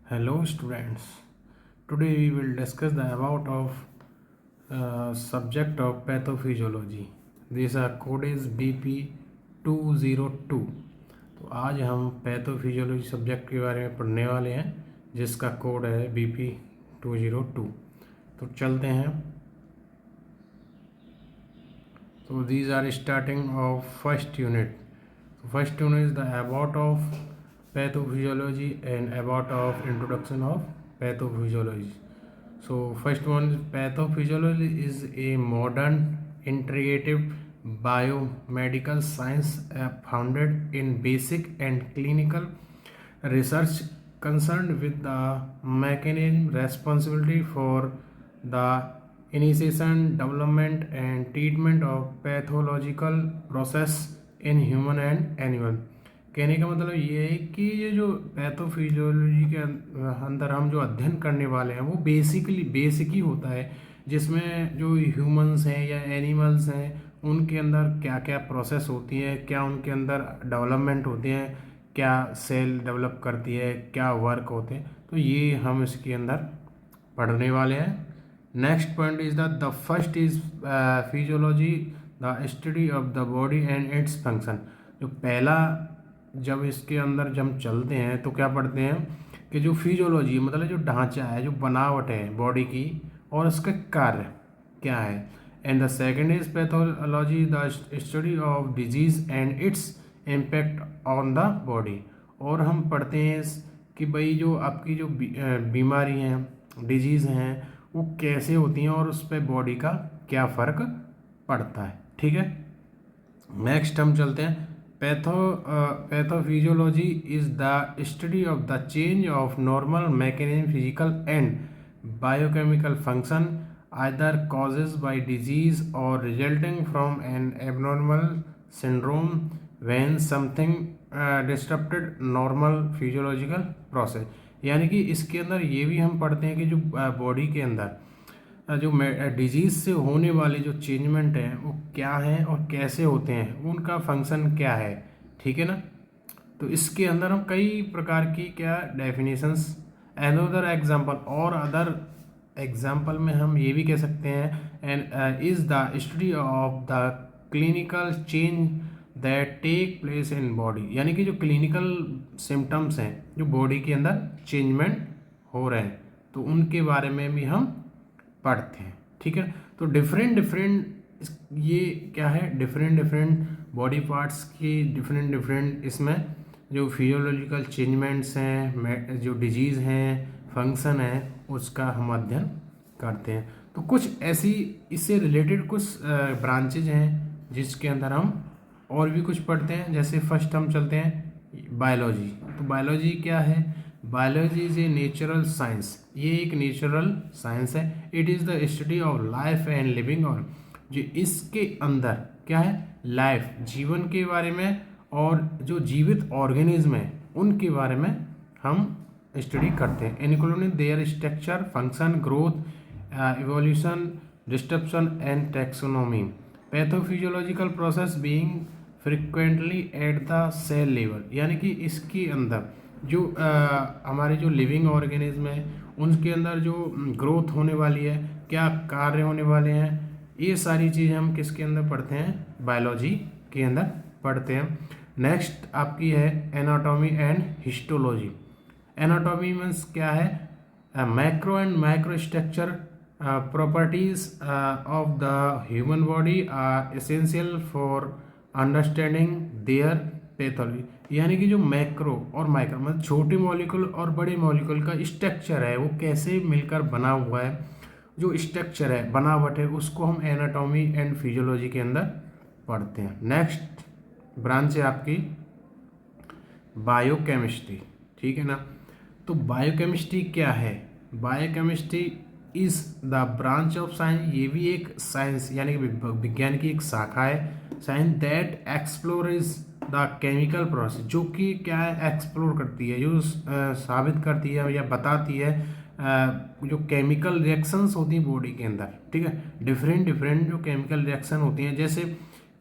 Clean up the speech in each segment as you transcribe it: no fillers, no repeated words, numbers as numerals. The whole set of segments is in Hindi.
Hello students. Today we will discuss the about of subject of pathophysiology. This code is BP202. तो आज हम पैथोफिजियोलॉजी सब्जेक्ट के बारे में पढ़ने वाले हैं जिसका कोड है BP202. तो चलते हैं. So these are starting of first unit. So first unit is the about of pathophysiology and about of introduction of pathophysiology. So first one is pathophysiology is a modern integrative biomedical science founded in basic and clinical research concerned with the mechanism responsibility for the initiation, development and treatment of pathological process in human and animal. कहने का मतलब ये है कि ये जो पैथोफिजियोलॉजी के अंदर हम जो अध्ययन करने वाले हैं वो बेसिक ही होता है, जिसमें जो ह्यूमंस हैं या एनिमल्स हैं उनके अंदर क्या क्या प्रोसेस होती है, क्या उनके अंदर डेवलपमेंट होती है, क्या सेल डेवलप करती है, क्या वर्क होते हैं, तो ये हम इसके अंदर पढ़ने वाले हैं. Next point is the first is physiology the study of the body and its function. जो पहला जब इसके अंदर जब हम चलते हैं तो क्या पढ़ते हैं कि जो फिजियोलॉजी मतलब जो ढांचा है, जो बनावट है बॉडी की और उसका कार्य क्या है. And the second is pathology the study of disease and its impact on the body. और हम पढ़ते हैं कि भाई जो आपकी जो बीमारी हैं, डिजीज़ हैं, वो कैसे होती हैं और उस पर बॉडी का क्या फ़र्क पड़ता है. ठीक है. नेक्स्ट हम चलते हैं. Pathophysiology is the study of the change of normal mechanism physical and biochemical function either causes by disease और resulting from an abnormal syndrome when something disturbed normal physiological process. यानी कि इसके अंदर ये भी हम पढ़ते हैं कि जो बॉडी के अंदर जो डिजीज़ से होने वाले जो चेंजमेंट हैं वो क्या हैं और कैसे होते हैं, उनका फंक्शन क्या है. ठीक है ना. तो इसके अंदर हम कई प्रकार की क्या डेफिनेशंस अनदर एग्जांपल और अदर एग्जांपल में हम ये भी कह सकते हैं and is the study of the clinical change that take place in body. यानी कि जो क्लिनिकल सिम्टम्स हैं जो बॉडी के अंदर चेंजमेंट हो रहे हैं तो उनके बारे में भी हम पढ़ते हैं. ठीक है. तो डिफरेंट ये क्या है, डिफरेंट बॉडी पार्ट्स की डिफरेंट इसमें जो फिजियोलॉजिकल चेंजमेंट्स हैं, जो डिजीज़ हैं, फंक्शन है, उसका हम अध्ययन करते हैं. तो कुछ ऐसी इससे रिलेटेड कुछ ब्रांचेज हैं जिसके अंदर हम और भी कुछ पढ़ते हैं. जैसे फर्स्ट हम चलते हैं बायोलॉजी. तो बायोलॉजी क्या है. Biology is a natural science. ये एक नेचुरल साइंस है. It is the study of life and living और जो इसके अंदर क्या है, लाइफ जीवन के बारे में और जो जीवित ऑर्गेनिज्म है उनके बारे में हम स्टडी करते हैं. Including their structure, function, growth, evolution, disruption and taxonomy. Pathophysiological process being frequently at the cell level. यानी कि इसके अंदर जो हमारे जो लिविंग ऑर्गेनिज्म है उनके अंदर जो ग्रोथ होने वाली है, क्या कार्य होने वाले हैं, ये सारी चीज़ें हम किसके अंदर पढ़ते हैं, बायोलॉजी के अंदर पढ़ते हैं. नेक्स्ट आपकी है anatomy and histology. Anatomy means क्या है, macro and micro structure properties of the human body are essential for understanding their pathology. यानी कि जो मैक्रो और माइक्रो मतलब छोटे मॉलिक्यूल और बड़े मॉलिक्यूल का स्ट्रक्चर है वो कैसे मिलकर बना हुआ है, जो स्ट्रक्चर है, बनावट है, उसको हम एनाटॉमी एंड फिजियोलॉजी के अंदर पढ़ते हैं. नेक्स्ट ब्रांच है आपकी बायोकेमिस्ट्री. ठीक है ना. तो बायोकेमिस्ट्री क्या है. Biochemistry is the branch of science. ये भी एक साइंस यानी कि विज्ञान की एक शाखा है. Science that explores the chemical process. जो कि क्या है, एक्सप्लोर करती है, जो साबित करती है या बताती है जो केमिकल रिएक्शंस होती हैं बॉडी के अंदर. ठीक है. डिफरेंट जो केमिकल रिएक्शन होती हैं, जैसे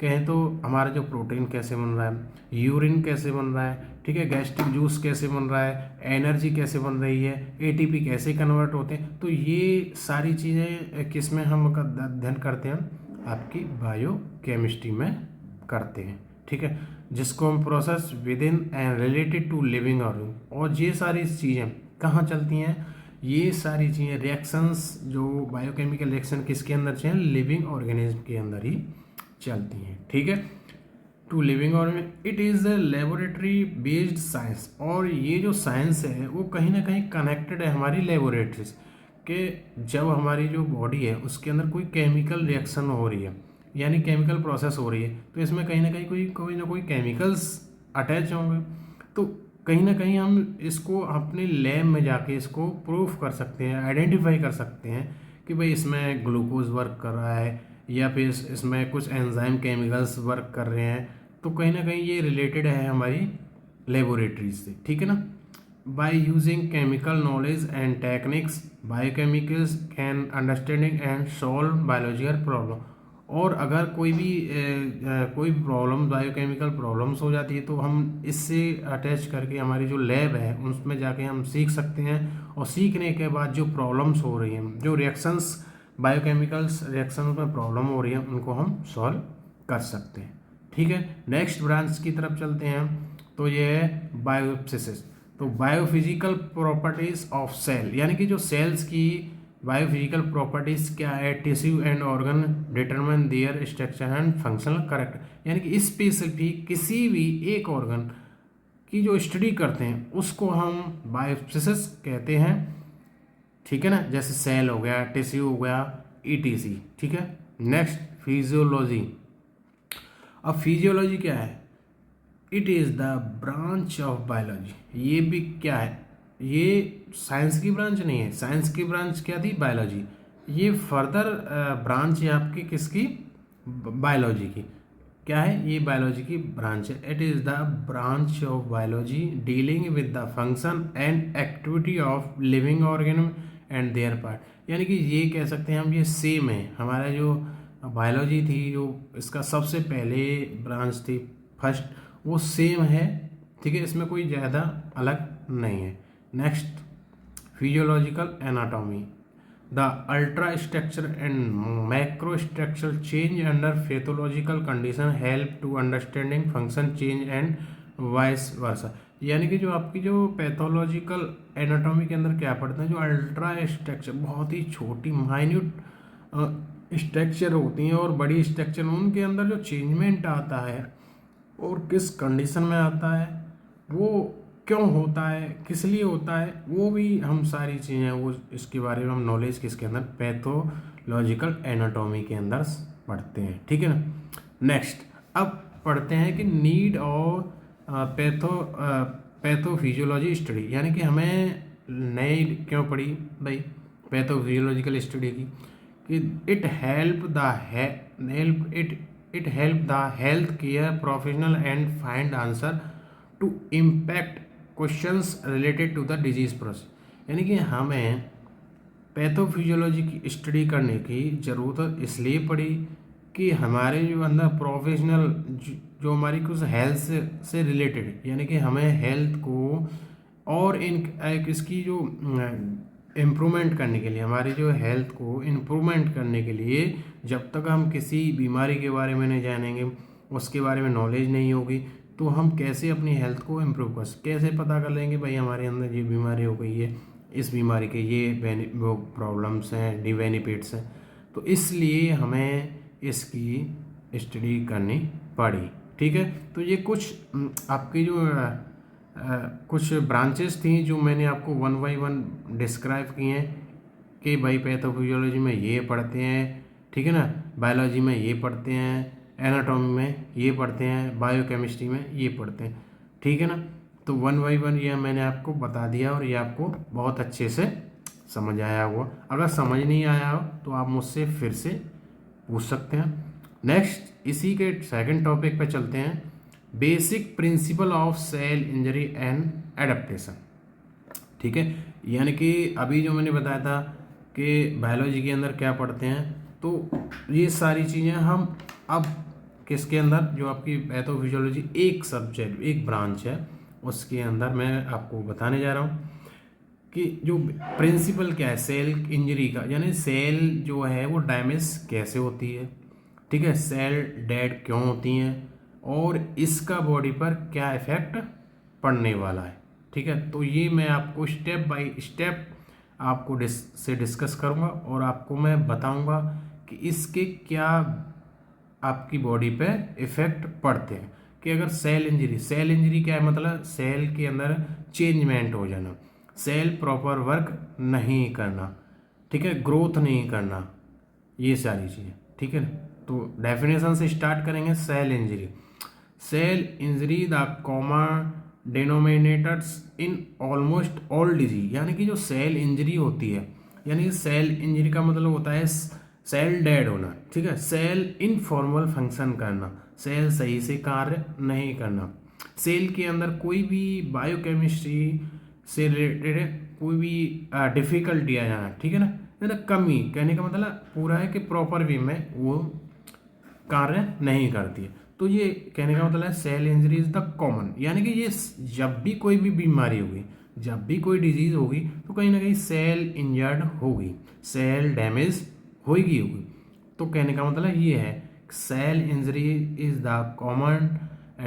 कहें तो हमारा जो प्रोटीन कैसे बन रहा है, यूरिन कैसे बन रहा है, ठीक है, गैस्ट्रिक जूस कैसे बन रहा है, एनर्जी कैसे बन रही है, एटीपी कैसे कन्वर्ट होते हैं, तो ये सारी चीज़ें किस में हम अध्ययन करते हैं, आपकी बायोकेमिस्ट्री में करते हैं, ठीक है, जिसको हम process within and related to living organ. और ये सारी चीज़ें कहाँ चलती हैं, ये सारी चीज़ें रिएक्शंस जो बायोकेमिकल रिएक्शन किसके अंदर चलें, लिविंग ऑर्गेनिज्म के अंदर ही चलती हैं, ठीक है। To living organism it is a laboratory based science, और ये जो साइंस है वो कहीं ना कहीं कनेक्टेड है हमारी लेबोरेटरीज के। जब हमारी जो बॉडी है उसके अंदर कोई केमिकल रिएक्शन हो रही है, यानी केमिकल प्रोसेस हो रही है, तो इसमें कहीं ना कहीं कोई ना कोई केमिकल्स अटैच होंगे। तो कहीं ना कहीं हम इसको अपने लैब में जाके इसको प्रूफ कर सकते हैं, आइडेंटिफाई कर सकते हैं कि भाई इसमें ग्लूकोज वर्क कर रहा है या फिर इसमें कुछ एंजाइम केमिकल्स वर्क कर रहे हैं। तो कहीं ना कहीं ये रिलेटेड है हमारी लेबोरेटरीज से, ठीक है ना। By using chemical knowledge and techniques biochemicals can understanding and solve biological problem. और अगर कोई प्रॉब्लम बायोकेमिकल प्रॉब्लम्स हो जाती है तो हम इससे अटैच करके हमारी जो लैब है उसमें जाके हम सीख सकते हैं, और सीखने के बाद जो प्रॉब्लम्स हो रही हैं, जो रिएक्शंस बायोकेमिकल्स रिएक्शन में प्रॉब्लम हो रही है, उनको हम सॉल्व कर सकते हैं, ठीक है। नेक्स्ट ब्रांच की तरफ चलते हैं, तो ये है बायोप्सिसिस। तो बायोफिजिकल प्रॉपर्टीज ऑफ सेल, यानी कि जो सेल्स की बायोफिजिकल प्रॉपर्टीज क्या है, tissue and organ determine there structure and functional correct, यानी कि स्पेसिफिक किसी भी एक ऑर्गन की जो स्टडी करते हैं उसको हम बायोप्सिसिस कहते हैं, ठीक है ना। जैसे सेल हो गया, टिश्यू हो गया, ईटीसी, ठीक है। Next physiology. अब फिजियोलॉजी क्या है, it is the branch of biology. ये भी क्या है, ये साइंस की ब्रांच नहीं है, साइंस की ब्रांच क्या थी, बायोलॉजी। ये फर्दर ब्रांच है आपकी किसकी, बायोलॉजी की। क्या है, ये बायोलॉजी की ब्रांच है। It is the branch of biology dealing with the function and activity of living organism and there part, यानी कि ये कह सकते हैं हम ये सेम है। हमारा जो बायोलॉजी थी, जो इसका सबसे पहले ब्रांच थी फर्स्ट, वो सेम है, ठीक है, इसमें कोई ज़्यादा अलग नहीं है। Next physiological anatomy. The ultra structure and macro structural change under pathological condition help to understanding function change and vice versa, यानी कि जो आपकी जो पैथोलॉजिकल एनाटॉमी के अंदर क्या पड़ता है, जो अल्ट्रा स्ट्रक्चर बहुत ही छोटी माइन्यूट स्ट्रक्चर होती हैं और बड़ी स्ट्रक्चर, उनके अंदर जो चेंजमेंट आता है और किस कंडीशन में आता है, वो क्यों होता है, किस लिए होता है, वो भी हम सारी चीज़ें वो इसके बारे में हम नॉलेज किसके अंदर, पैथोलॉजिकल एनाटॉमी के अंदर पढ़ते हैं, ठीक है ना। नेक्स्ट अब पढ़ते हैं कि नीड और पैथोफिजियोलॉजी स्टडी, यानी कि हमें नई क्यों पढ़ी भाई पैथोफिजियोलॉजिकल स्टडी की, कि it help the health care professional and find answer to impact questions related to the disease process, यानी कि हमें पैथोफिजियोलॉजी की स्टडी करने की ज़रूरत इसलिए पड़ी कि हमारे जो अंदर प्रोफेशनल जो हमारी कुछ हेल्थ से रिलेटेड, यानी कि हमें हेल्थ को और इसकी जो इम्प्रूवमेंट करने के लिए, हमारी जो हेल्थ को इम्प्रूवमेंट करने के लिए, जब तक हम किसी बीमारी के बारे में नहीं जानेंगे, उसके बारे में नॉलेज नहीं होगी, तो हम कैसे अपनी हेल्थ को इम्प्रूव कैसे पता कर लेंगे भाई हमारे अंदर ये बीमारी हो गई है, इस बीमारी के ये वो प्रॉब्लम्स हैं, डी बेनिफिट्स हैं। तो इसलिए हमें इसकी स्टडी करनी पड़ी, ठीक है। तो ये कुछ आपकी जो कुछ ब्रांचेस थी जो मैंने आपको वन बाई वन डिस्क्राइब किए हैं कि भाई पैथोफिजियोलॉजी में ये पढ़ते हैं, ठीक है ना, बायोलॉजी में ये पढ़ते हैं, एनाटॉमी में ये पढ़ते हैं, बायोकेमिस्ट्री में ये पढ़ते हैं, ठीक है ना। तो वन बाई वन ये मैंने आपको बता दिया और ये आपको बहुत अच्छे से समझ आया हुआ। अगर समझ नहीं आया हो तो आप मुझसे फिर से पूछ सकते हैं। नेक्स्ट इसी के सेकंड टॉपिक पे चलते हैं, basic principle of cell injury and adaptation, ठीक है। यानी कि अभी जो मैंने बताया था कि बायोलॉजी के अंदर क्या पढ़ते हैं, तो ये सारी चीज़ें हम अब किसके अंदर, जो आपकी पैथोफिजियोलॉजी एक सब्जेक्ट, एक ब्रांच है, उसके अंदर मैं आपको बताने जा रहा हूँ कि जो प्रिंसिपल क्या है सेल इंजरी का, यानी सेल जो है वो डैमेज कैसे होती है, ठीक है, सेल डेड क्यों होती हैं, और इसका बॉडी पर क्या इफेक्ट पड़ने वाला है, ठीक है। तो ये मैं आपको स्टेप बाय स्टेप आपको डिस्कस करूँगा और आपको मैं बताऊँगा कि इसके क्या आपकी बॉडी पे इफेक्ट पड़ते हैं। कि अगर सेल इंजरी क्या है, मतलब सेल के अंदर चेंजमेंट हो जाना, सेल प्रॉपर वर्क नहीं करना, ठीक है, ग्रोथ नहीं करना, ये सारी चीज़ें, ठीक है ना। तो डेफिनेशन से स्टार्ट करेंगे। Cell injury the common denominators in almost all disease, यानी कि जो सेल इंजरी होती है, यानी सेल इंजरी का मतलब होता है सेल डेड होना, ठीक है, सेल इनफॉर्मल फंक्शन करना, सेल सही से कार्य नहीं करना, सेल के अंदर कोई भी बायोकेमिस्ट्री से रिलेटेड कोई भी डिफिकल्टी आ जाना, ठीक है ना, मतलब कमी, कहने का मतलब पूरा है कि प्रॉपर वे में वो कार्य नहीं करती है। तो ये कहने का मतलब है cell injury is the common, यानी कि ये जब भी कोई भी बीमारी होगी, जब भी कोई डिजीज होगी, तो कहीं ना कहीं सेल इंजर्ड होगी, सेल डैमेज होगी। तो कहने का मतलब ये है cell injury is the common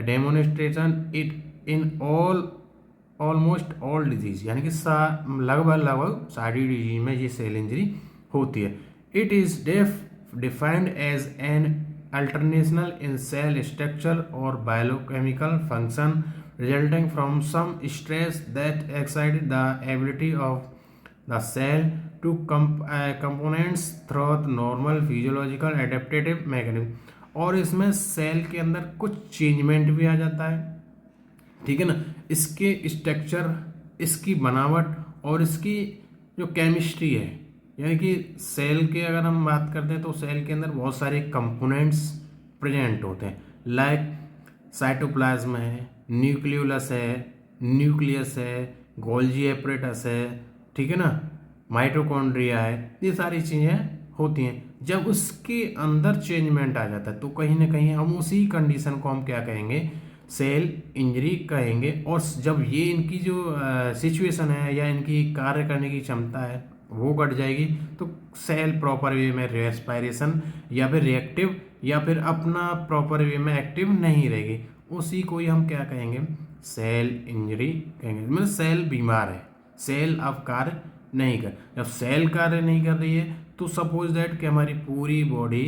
demonstration it in almost all disease, यानी कि लगभग लगभग सारी डिजीज में ये सेल इंजरी होती है। It is defined as an alternation in cell structure और biochemical function resulting from some stress that excite the ability of the cell to components through normal physiological adaptive mechanism। और इसमें सेल के अंदर कुछ चेंजमेंट भी आ जाता है, ठीक है ना, इसके स्ट्रक्चर, इसकी बनावट और इसकी जो केमिस्ट्री है, यानी कि सेल के अगर हम बात करते हैं तो सेल के अंदर बहुत सारे कंपोनेंट्स प्रेजेंट होते हैं, लाइक साइटोप्लाज्म है, न्यूक्लियोलस है, न्यूक्लियस है, गोल्जी एपरेटस है, ठीक है ना, माइटोकॉन्ड्रिया है, ये सारी चीज़ें होती हैं। जब उसके अंदर चेंजमेंट आ जाता है तो कहीं ना कहीं हम उसी कंडीशन को हम क्या कहेंगे, सेल इंजरी कहेंगे। और जब ये इनकी जो सिचुएशन है या इनकी कार्य करने की क्षमता है वो घट जाएगी, तो सेल प्रॉपर वे में रेस्पायरेशन या फिर रिएक्टिव या फिर अपना प्रॉपर वे में एक्टिव नहीं रहेगी, उसी को ही हम क्या कहेंगे, सेल इंजरी कहेंगे। मतलब सेल बीमार है, सेल अब कार्य नहीं कर, जब सेल कार्य नहीं कर रही है तो सपोज दैट कि हमारी पूरी बॉडी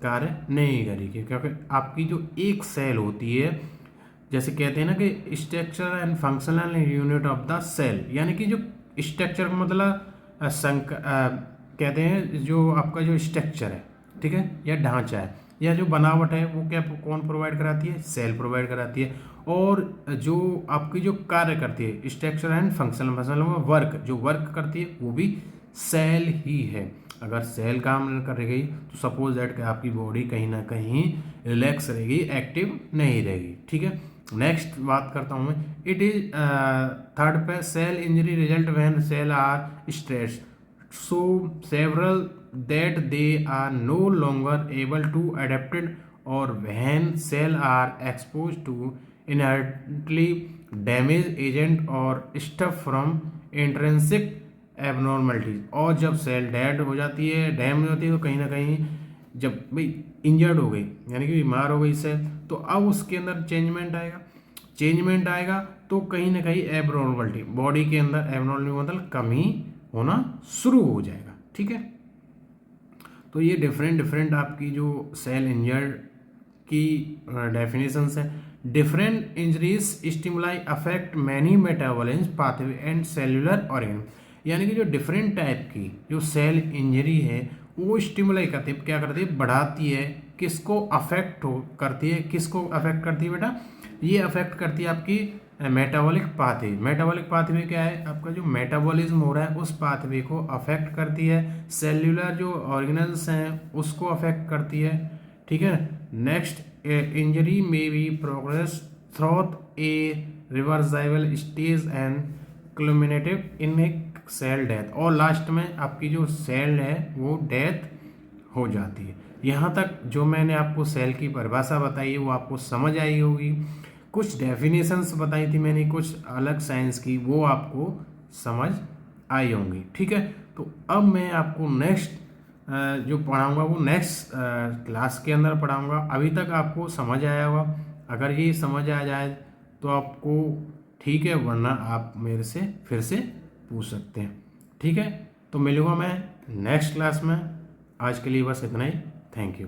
कार्य नहीं करेगी, क्योंकि आपकी जो एक सेल होती है, जैसे कहते हैं ना कि structure and functional unit of the cell, यानी कि जो स्ट्रक्चर का मतलब कहते हैं जो आपका जो स्ट्रक्चर है, ठीक है, या ढांचा है या जो बनावट है वो क्या कौन प्रोवाइड कराती है, सेल प्रोवाइड कराती है। और जो आपकी जो कार्य करती है स्ट्रक्चर एंड फंक्शनल वर्क, जो वर्क करती है वो भी सेल ही है। अगर सेल काम नहीं कर रही तो सपोज दैट कि आपकी बॉडी कहीं ना कहीं रिलैक्स रहेगी, एक्टिव नहीं रहेगी, ठीक है। नेक्स्ट बात करता हूँ मैं, इट इज थर्ड पे, cell injury result when cell are stress so several that they are no longer able to adapted, or when cell are exposed to inherently damage agent or stuff from intrinsic abnormalities। और जब सेल डेड हो जाती है, डैमेज होती है, तो कहीं ना कहीं जब भाई इंजर्ड हो गई यानी कि बीमार हो गई सेल, तो अब उसके अंदर चेंजमेंट आएगा तो कहीं ना कहीं एबनॉर्मलिटी बॉडी के अंदर, एबनॉर्मलिटी मतलब कमी होना शुरू हो जाएगा, ठीक है। तो ये डिफरेंट आपकी जो सेल इंजर्ड की डेफिनेशंस है। Different injuries stimuli affect many metabolism pathway and cellular organ, यानी कि जो डिफरेंट टाइप की जो सेल इंजरी है वो स्टिमुलाई करती है, क्या करती है, बढ़ाती है, किसको अफेक्ट करती है, किसको अफेक्ट करती है बेटा, ये अफेक्ट करती है आपकी मेटाबॉलिक पाथवे। मेटाबॉलिक पाथवे क्या है, आपका जो मेटाबॉलिज्म हो रहा है उस पाथवे को अफेक्ट करती है, सेल्यूलर जो ऑर्गेनल्स हैं उसको अफेक्ट करती है, ठीक है। नेक्स्ट, इंजरी में be progress through a reversible stage and culminating in a cell death, और लास्ट में आपकी जो सेल है वो डेथ हो जाती है। यहाँ तक जो मैंने आपको सेल की परिभाषा बताई है वो आपको समझ आई होगी। कुछ डेफिनेशंस बताई थी मैंने, कुछ अलग साइंस की, वो आपको समझ आई होंगी। ठीक है, तो अब मैं आपको नेक्स्ट जो पढ़ाऊँगा वो नेक्स्ट क्लास के अंदर पढ़ाऊँगा। अभी तक आपको समझ आया होगा, अगर ये समझ आ जाए तो आपको ठीक है, वरना आप मेरे से फिर से पूछ सकते हैं। ठीक है, तो मिलूँगा मैं नेक्स्ट क्लास में। आज के लिए बस इतना ही। Thank you.